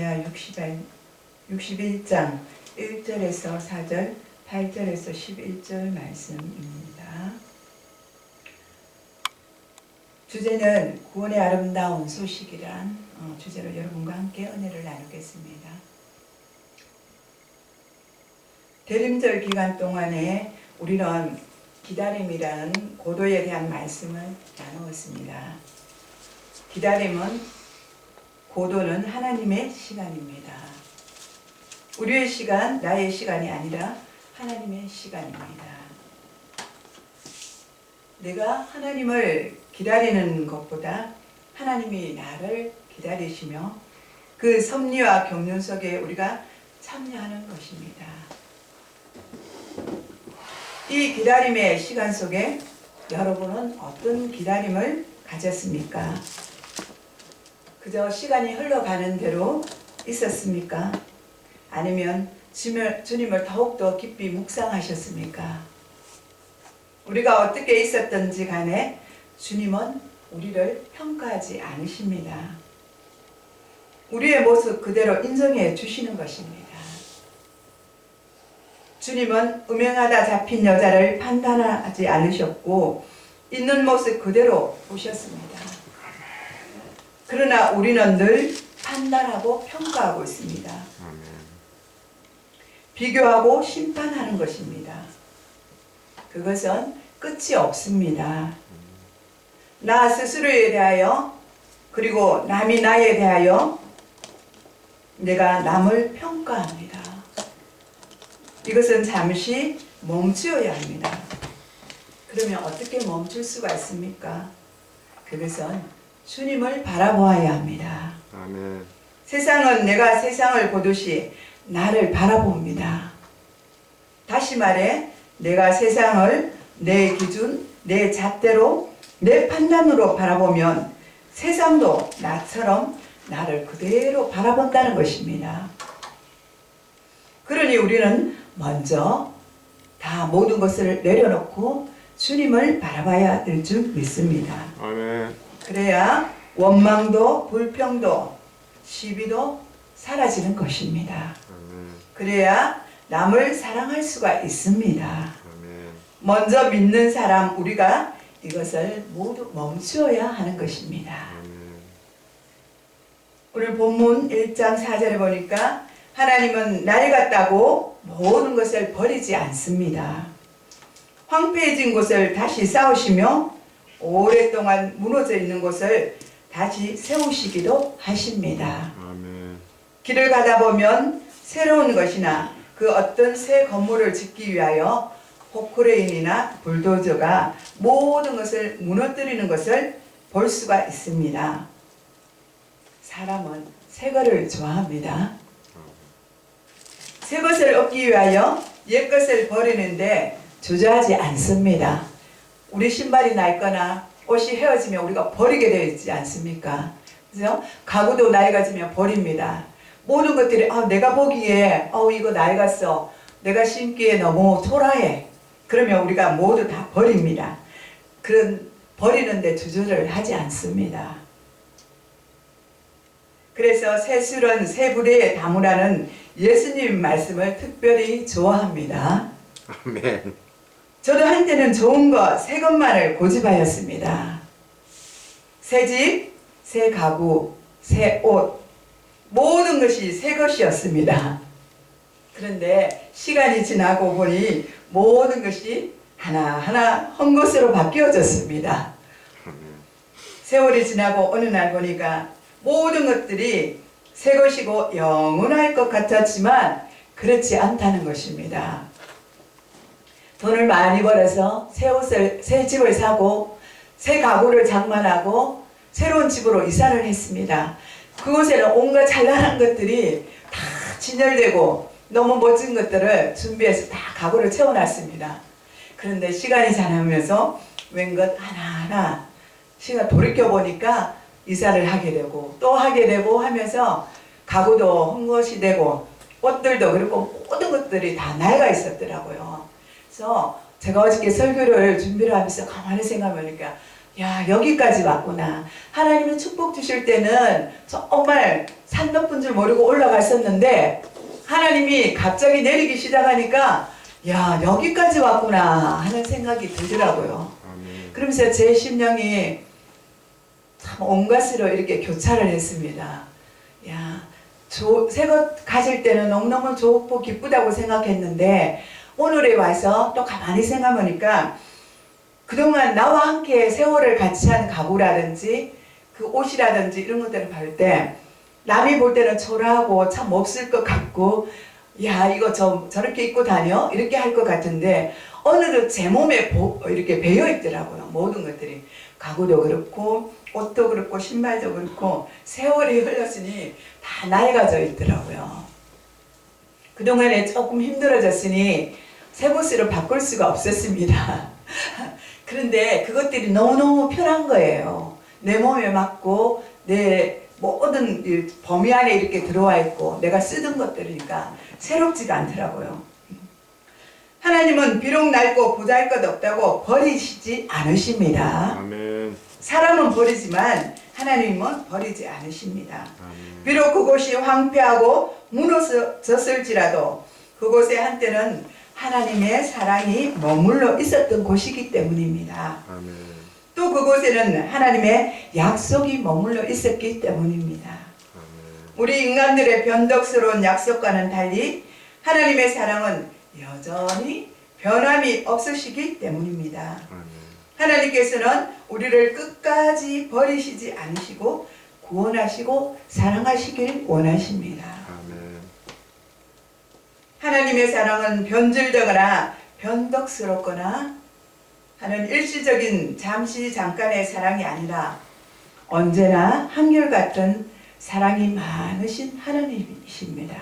이사야 61장 1절에서 4절, 8절에서 11절 말씀입니다. 주제는 구원의 아름다운 소식이란 주제로 여러분과 함께 은혜를 나누겠습니다. 대림절 기간 동안에 우리는 기다림이라는 고도에 대한 말씀을 나누었습니다. 기다림은, 고도는 하나님의 시간입니다. 우리의 시간, 나의 시간이 아니라 하나님의 시간입니다. 내가 하나님을 기다리는 것보다 하나님이 나를 기다리시며 그 섭리와 경륜 속에 우리가 참여하는 것입니다. 이 기다림의 시간 속에 여러분은 어떤 기다림을 가졌습니까? 그저 시간이 흘러가는 대로 있었습니까? 아니면 주님을 더욱더 깊이 묵상하셨습니까? 우리가 어떻게 있었든지 간에 주님은 우리를 평가하지 않으십니다. 우리의 모습 그대로 인정해 주시는 것입니다. 주님은 음행하다 잡힌 여자를 판단하지 않으셨고 있는 모습 그대로 보셨습니다. 그러나 우리는 늘 판단하고 평가하고 있습니다. 비교하고 심판하는 것입니다. 그것은 끝이 없습니다. 나 스스로에 대하여, 그리고 남이 나에 대하여 내가 남을 평가합니다. 이것은 잠시 멈추어야 합니다. 그러면 어떻게 멈출 수가 있습니까? 그것은 주님을 바라보아야 합니다. 아멘. 세상은 내가 세상을 보듯이 나를 바라봅니다. 다시 말해, 내가 세상을 내 기준, 내 잣대로, 내 판단으로 바라보면 세상도 나처럼 나를 그대로 바라본다는 것입니다. 그러니 우리는 먼저 다 모든 것을 내려놓고 주님을 바라봐야 될 줄 믿습니다. 아멘. 그래야 원망도, 불평도, 시비도 사라지는 것입니다. 아멘. 그래야 남을 사랑할 수가 있습니다. 아멘. 먼저 믿는 사람, 우리가 이것을 모두 멈추어야 하는 것입니다. 아멘. 오늘 본문 1장 4절에 보니까 하나님은 낡았다고 모든 것을 버리지 않습니다. 황폐해진 곳을 다시 쌓으시며 오랫동안 무너져 있는 곳을 다시 세우시기도 하십니다. 아멘. 길을 가다 보면 새로운 것이나 그 어떤 새 건물을 짓기 위하여 포크레인이나 불도저가 모든 것을 무너뜨리는 것을 볼 수가 있습니다. 사람은 새 것을 좋아합니다. 새 것을 얻기 위하여 옛 것을 버리는데 주저하지 않습니다. 우리 신발이 낡거나 옷이 헤어지면 우리가 버리게 되어 있지 않습니까? 그죠? 가구도 낡아지면 버립니다. 모든 것들이 내가 보기에 이거 낡았어. 내가 신기에 너무 초라해. 그러면 우리가 모두 다 버립니다. 그런 버리는데 주저를 하지 않습니다. 그래서 새 술은 새 부대에 담으라는 예수님 말씀을 특별히 좋아합니다. 아멘. 저도 한때는 좋은 것, 새 것만을 고집하였습니다. 새 집, 새 가구, 새 옷, 모든 것이 새 것이었습니다. 그런데 시간이 지나고 보니 모든 것이 하나하나 헛것으로 바뀌어졌습니다. 세월이 지나고 어느 날 보니까 모든 것들이 새 것이고 영원할 것 같았지만 그렇지 않다는 것입니다. 돈을 많이 벌어서 새 옷을, 새 집을 사고 새 가구를 장만하고 새로운 집으로 이사를 했습니다. 그곳에는 온갖 찬란한 것들이 다 진열되고 너무 멋진 것들을 준비해서 다 가구를 채워놨습니다. 그런데 시간이 지나면서 웬것 하나하나 시간 돌이켜보니까 이사를 하게 되고 또 하게 되고 하면서 가구도 헛것이 되고 옷들도 그리고 모든 것들이 다 낡아 있었더라고요. 그래서 제가 어저께 설교를 준비를 하면서 가만히 생각해보니까 야, 여기까지 왔구나. 하나님이 축복 주실 때는 정말 산 높은 줄 모르고 올라갔었는데 하나님이 갑자기 내리기 시작하니까 야, 여기까지 왔구나 하는 생각이 들더라고요. 그러면서 제 심령이 참 온갖으로 이렇게 교차를 했습니다. 야, 새 것 가질 때는 너무너무 좋고 기쁘다고 생각했는데 오늘에 와서 또 가만히 생각하니까 그동안 나와 함께 세월을 같이 한 가구라든지 그 옷이라든지 이런 것들을 볼 때 남이 볼 때는 초라하고 참 없을 것 같고 야, 이거 저렇게 입고 다녀? 이렇게 할 것 같은데 어느덧 제 몸에 이렇게 배어 있더라고요. 모든 것들이. 가구도 그렇고 옷도 그렇고 신발도 그렇고 세월이 흘렀으니 다 낡아져 있더라고요. 그동안에 조금 힘들어졌으니 새 것으로 바꿀 수가 없었습니다. 그런데 그것들이 너무너무 편한 거예요. 내 몸에 맞고 내 모든 범위 안에 이렇게 들어와 있고 내가 쓰던 것들이니까 새롭지가 않더라고요. 하나님은 비록 낡고 보잘것없다고 버리시지 않으십니다. 아멘. 사람은 버리지만 하나님은 버리지 않으십니다. 아멘. 비록 그곳이 황폐하고 무너졌을지라도 그곳에 한때는 하나님의 사랑이 머물러 있었던 곳이기 때문입니다. 아멘. 또 그곳에는 하나님의 약속이 머물러 있었기 때문입니다. 아멘. 우리 인간들의 변덕스러운 약속과는 달리 하나님의 사랑은 여전히 변함이 없으시기 때문입니다. 아멘. 하나님께서는 우리를 끝까지 버리시지 않으시고 구원하시고 사랑하시길 원하십니다. 아멘. 하나님의 사랑은 변질되거나 변덕스럽거나 하는 일시적인 잠깐의 사랑이 아니라 언제나 한결같은 사랑이 많으신 하나님이십니다.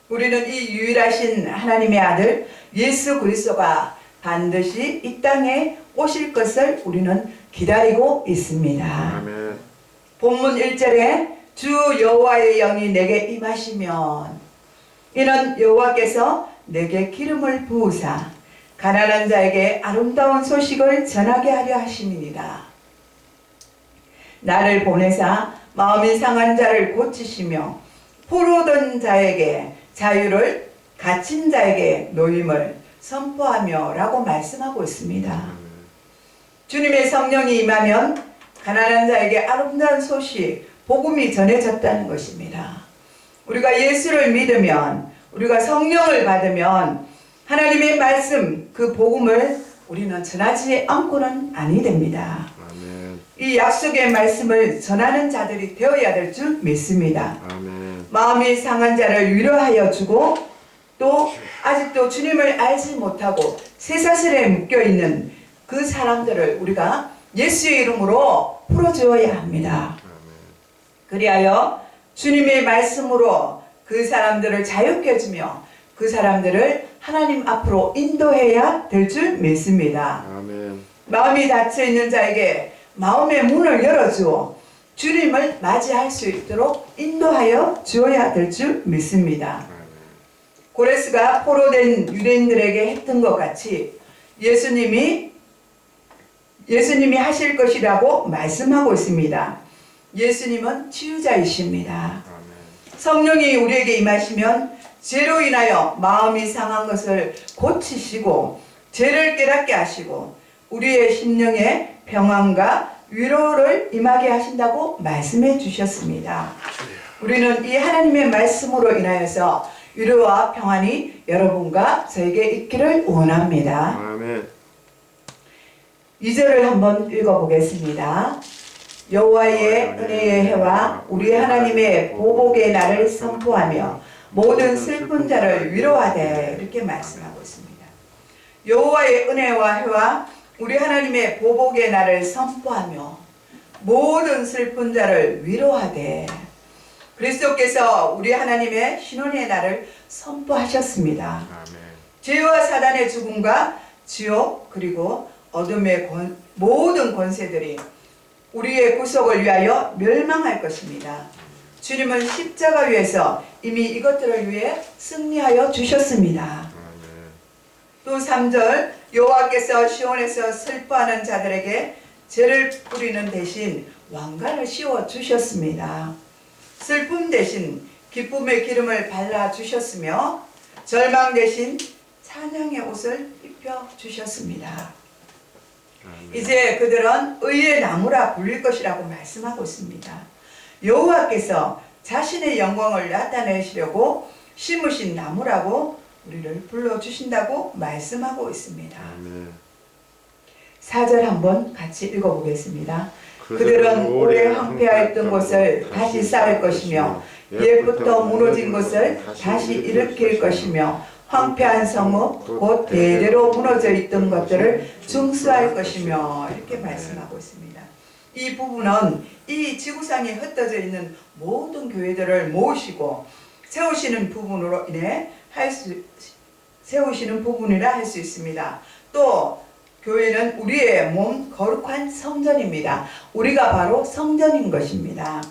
우리는 이 유일하신 하나님의 아들 예수 그리스도가 반드시 이 땅에 오실 것을 우리는 기다리고 있습니다. 아멘. 본문 1절에 주 여호와의 영이 내게 임하시면 이는 여호와께서 내게 기름을 부으사 가난한 자에게 아름다운 소식을 전하게 하려 하심이니라. 나를 보내사 마음이 상한 자를 고치시며 포로된 자에게 자유를 갇힌 자에게 노임을 선포하며 라고 말씀하고 있습니다. 주님의 성령이 임하면 가난한 자에게 아름다운 소식, 복음이 전해졌다는 것입니다. 우리가 예수를 믿으면, 우리가 성령을 받으면 하나님의 말씀, 그 복음을 우리는 전하지 않고는 아니 됩니다. 아멘. 이 약속의 말씀을 전하는 자들이 되어야 될 줄 믿습니다. 아멘. 마음이 상한 자를 위로하여 주고 또 아직도 주님을 알지 못하고 쇠사슬에 묶여있는 그 사람들을 우리가 예수의 이름으로 풀어주어야 합니다. 그리하여 주님의 말씀으로 그 사람들을 자유케 해주며 그 사람들을 하나님 앞으로 인도해야 될 줄 믿습니다. 아멘. 마음이 닫혀있는 자에게 마음의 문을 열어주어 주님을 맞이할 수 있도록 인도하여 주어야 될 줄 믿습니다. 고레스가 포로된 유대인들에게 했던 것 같이 예수님이 하실 것이라고 말씀하고 있습니다. 예수님은 치유자이십니다. 성령이 우리에게 임하시면 죄로 인하여 마음이 상한 것을 고치시고 죄를 깨닫게 하시고 우리의 심령에 평안과 위로를 임하게 하신다고 말씀해 주셨습니다. 우리는 이 하나님의 말씀으로 인하여서 위로와 평안이 여러분과 저에게 있기를 원합니다. 아멘. 2절을 한번 읽어보겠습니다. 여호와의 은혜의 해와 우리 하나님의 보복의 날을 선포하며 모든 슬픈 자를 위로하되 이렇게 말씀하고 있습니다. 여호와의 은혜와 해와 우리 하나님의 보복의 날을 선포하며 모든 슬픈 자를 위로하되 그리스도께서 우리 하나님의 신원의 날을 선포하셨습니다. 아멘. 죄와 사단의 죽음과 지옥 그리고 어둠의 모든 권세들이 우리의 구속을 위하여 멸망할 것입니다. 주님은 십자가 위에서 이미 이것들을 위해 승리하여 주셨습니다. 또 3절 여호와께서 시온에서 슬퍼하는 자들에게 죄를 뿌리는 대신 왕관을 씌워 주셨습니다. 슬픔 대신 기쁨의 기름을 발라 주셨으며 절망 대신 찬양의 옷을 입혀 주셨습니다. 이제 그들은 의의 나무라 불릴 것이라고 말씀하고 있습니다. 여호와께서 자신의 영광을 나타내시려고 심으신 나무라고 우리를 불러주신다고 말씀하고 있습니다. 4절 한번 같이 읽어보겠습니다. 그들은 오래 황폐하였던 곳을 다시 쌓을 것이며 옛부터 무너진 것을 다시 일으킬 것이며 황폐한 성읍 곧 대대로 무너져 있던 것들을 중수할 것이며 이렇게 말씀하고 있습니다. 이 부분은 이 지구상에 흩어져 있는 모든 교회들을 모으시고 세우시는 부분으로 인해 세우시는 부분이라 할 수 있습니다. 또 교회는 우리의 몸 거룩한 성전입니다. 우리가 바로 성전인 것입니다.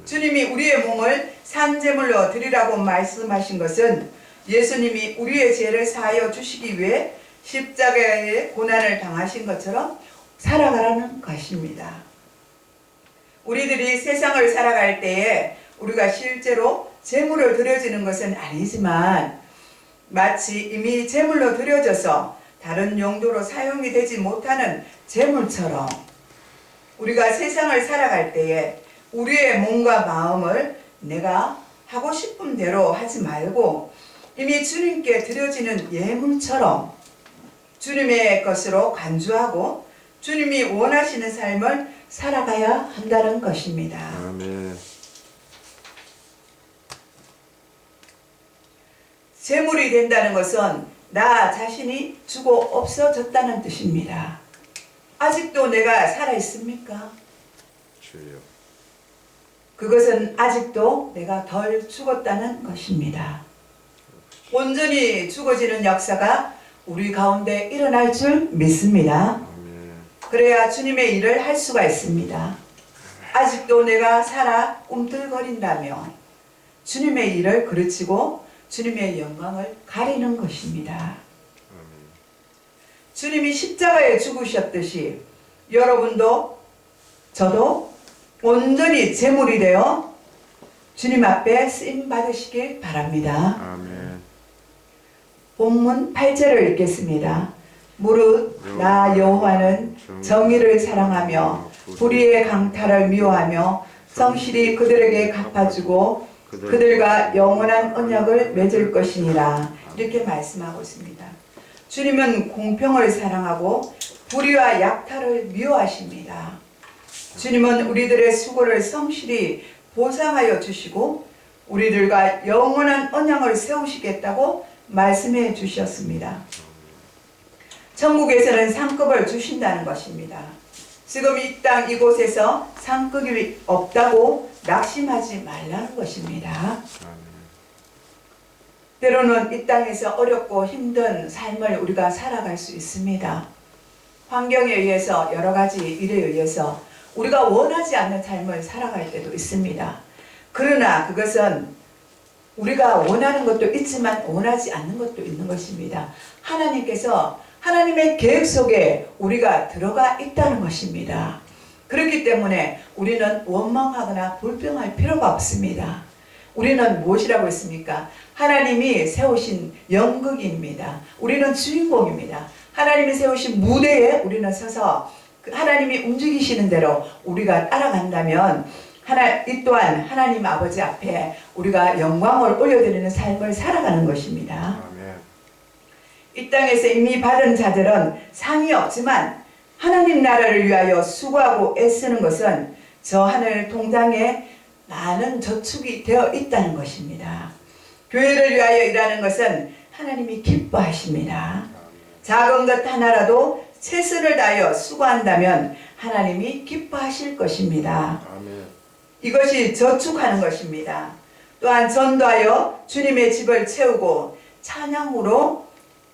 주님이 우리의 몸을 산제물로 드리라고 말씀하신 것은 예수님이 우리의 죄를 사하여 주시기 위해 십자가의 고난을 당하신 것처럼 살아가라는 것입니다. 우리들이 세상을 살아갈 때에 우리가 실제로 제물을 드려지는 것은 아니지만 마치 이미 제물로 드려져서 다른 용도로 사용이 되지 못하는 제물처럼 우리가 세상을 살아갈 때에 우리의 몸과 마음을 내가 하고 싶은 대로 하지 말고 이미 주님께 드려지는 예물처럼 주님의 것으로 간주하고 주님이 원하시는 삶을 살아가야 한다는 것입니다. 아멘. 제물이 된다는 것은 나 자신이 죽어 없어졌다는 뜻입니다. 아직도 내가 살아있습니까? 주여. 그것은 아직도 내가 덜 죽었다는 것입니다. 온전히 죽어지는 역사가 우리 가운데 일어날 줄 믿습니다. 그래야 주님의 일을 할 수가 있습니다. 아직도 내가 살아 꿈틀거린다면 주님의 일을 그르치고 주님의 영광을 가리는 것입니다. 주님이 십자가에 죽으셨듯이 여러분도 저도 온전히 제물이 되어 주님 앞에 쓰임 받으시길 바랍니다. 아멘. 본문 8절을 읽겠습니다. 무릇 나 여호와는 정의를 사랑하며 불의의 강탈을 미워하며 성실히 그들에게 갚아주고 그들과 영원한 언약을 맺을 것이니라. 이렇게 말씀하고 있습니다. 주님은 공평을 사랑하고 불의와 약탈을 미워하십니다. 주님은 우리들의 수고를 성실히 보상하여 주시고 우리들과 영원한 언약을 세우시겠다고 말씀해 주셨습니다. 천국에서는 상급을 주신다는 것입니다. 지금 이 땅 이곳에서 상급이 없다고 낙심하지 말라는 것입니다. 때로는 이 땅에서 어렵고 힘든 삶을 우리가 살아갈 수 있습니다. 환경에 의해서 여러 가지 일에 의해서 우리가 원하지 않는 삶을 살아갈 때도 있습니다. 그러나 그것은 우리가 원하는 것도 있지만 원하지 않는 것도 있는 것입니다. 하나님께서 하나님의 계획 속에 우리가 들어가 있다는 것입니다. 그렇기 때문에 우리는 원망하거나 불평할 필요가 없습니다. 우리는 무엇이라고 했습니까? 하나님이 세우신 연극입니다. 우리는 주인공입니다. 하나님이 세우신 무대에 우리는 서서 하나님이 움직이시는 대로 우리가 따라간다면 이 또한 하나님 아버지 앞에 우리가 영광을 올려드리는 삶을 살아가는 것입니다. 아멘. 이 땅에서 이미 받은 자들은 상이 없지만 하나님 나라를 위하여 수고하고 애쓰는 것은 저 하늘 통장에 많은 저축이 되어 있다는 것입니다. 교회를 위하여 일하는 것은 하나님이 기뻐하십니다. 작은 것 하나라도 최선을 다하여 수고한다면 하나님이 기뻐하실 것입니다. 아멘. 이것이 저축하는 것입니다. 또한 전도하여 주님의 집을 채우고 찬양으로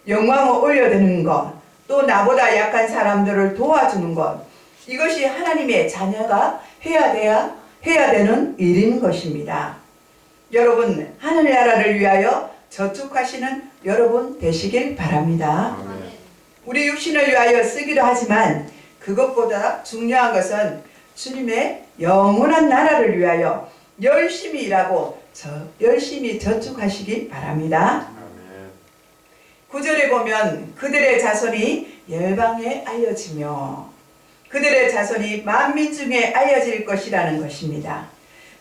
영광을 올려드리는 것, 또 나보다 약한 사람들을 도와주는 것, 이것이 하나님의 자녀가 해야 되는 일인 것입니다. 여러분, 하늘나라를 위하여 저축하시는 여러분 되시길 바랍니다. 아멘. 우리 육신을 위하여 쓰기도 하지만 그것보다 중요한 것은 주님의 영원한 나라를 위하여 열심히 일하고 열심히 저축하시기 바랍니다. 아멘. 9절에 보면 그들의 자손이 열방에 알려지며 그들의 자손이 만민 중에 알려질 것이라는 것입니다.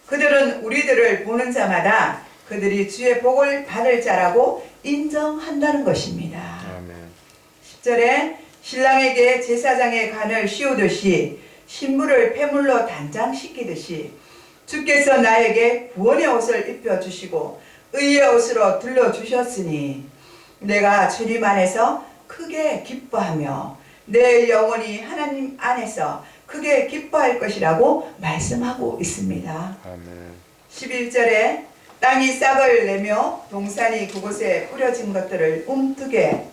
그들은 우리들을 보는 자마다 그들이 주의 복을 받을 자라고 인정한다는 것입니다. 아멘. 10절에 신랑에게 제사장의 간을 씌우듯이 신부를 폐물로 단장시키듯이 주께서 나에게 구원의 옷을 입혀주시고 의의 옷으로 둘러주셨으니 내가 주님 안에서 크게 기뻐하며 내 영혼이 하나님 안에서 크게 기뻐할 것이라고 말씀하고 있습니다. 아멘. 11절에 땅이 싹을 내며 동산이 그곳에 뿌려진 것들을 움트게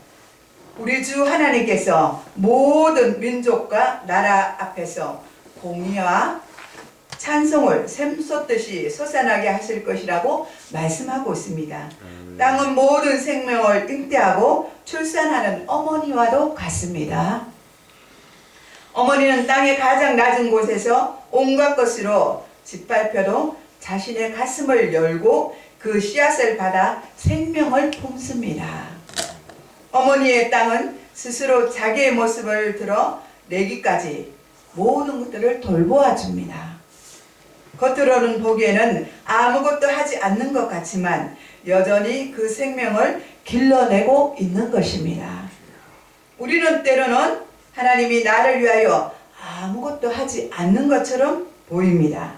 우리 주 하나님께서 모든 민족과 나라 앞에서 공의와 찬송을 샘솟듯이 솟아나게 하실 것이라고 말씀하고 있습니다. 땅은 모든 생명을 잉태하고 출산하는 어머니와도 같습니다. 어머니는 땅의 가장 낮은 곳에서 온갖 것으로 짓밟혀도 자신의 가슴을 열고 그 씨앗을 받아 생명을 품습니다. 어머니의 땅은 스스로 자기의 모습을 드러 내기까지 모든 것들을 돌보아 줍니다. 겉으로는 보기에는 아무것도 하지 않는 것 같지만 여전히 그 생명을 길러내고 있는 것입니다. 우리는 때로는 하나님이 나를 위하여 아무것도 하지 않는 것처럼 보입니다.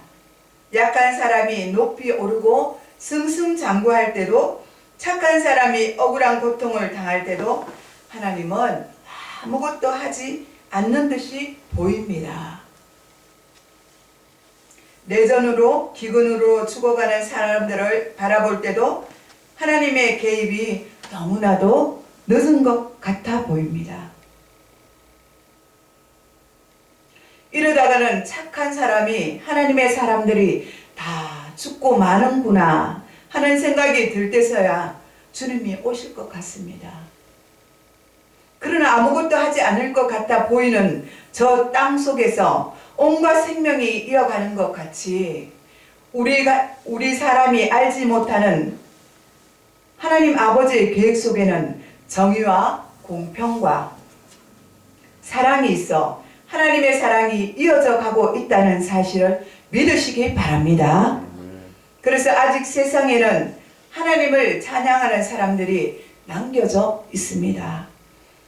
약한 사람이 높이 오르고 승승장구할 때도 착한 사람이 억울한 고통을 당할 때도 하나님은 아무것도 하지 않는 듯이 보입니다. 내전으로 기근으로 죽어가는 사람들을 바라볼 때도 하나님의 개입이 너무나도 늦은 것 같아 보입니다. 이러다가는 착한 사람이 하나님의 사람들이 다 죽고 마는구나 하는 생각이 들 때서야 주님이 오실 것 같습니다. 그러나 아무것도 하지 않을 것 같아 보이는 저 땅 속에서 온갖 생명이 이어가는 것 같이 우리 사람이 알지 못하는 하나님 아버지의 계획 속에는 정의와 공평과 사랑이 있어 하나님의 사랑이 이어져 가고 있다는 사실을 믿으시기 바랍니다. 그래서 아직 세상에는 하나님을 찬양하는 사람들이 남겨져 있습니다.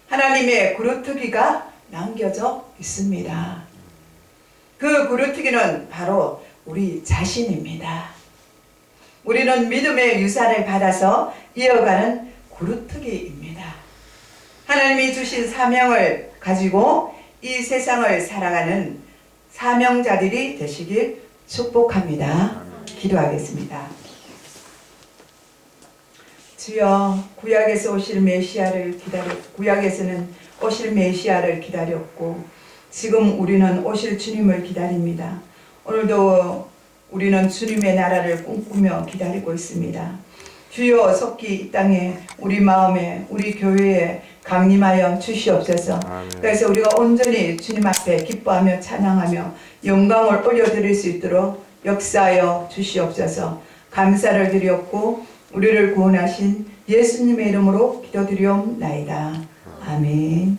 하나님의 그루터기가 남겨져 있습니다. 그 그루터기는 바로 우리 자신입니다. 우리는 믿음의 유산을 받아서 이어가는 그루터기입니다. 하나님이 주신 사명을 가지고 이 세상을 살아가는 사명자들이 되시길 축복합니다. 기도하겠습니다. 주여, 구약에서 오실 메시아를 구약에서는 오실 메시아를 기다렸고 지금 우리는 오실 주님을 기다립니다. 오늘도 우리는 주님의 나라를 꿈꾸며 기다리고 있습니다. 주여, 속히 이 땅에 우리 마음에 우리 교회에 강림하여 주시옵소서. 그래서 우리가 온전히 주님 앞에 기뻐하며 찬양하며 영광을 올려드릴 수 있도록 역사하여 주시옵소서. 감사를 드렸고 우리를 구원하신 예수님의 이름으로 기도드리옵나이다. 아멘.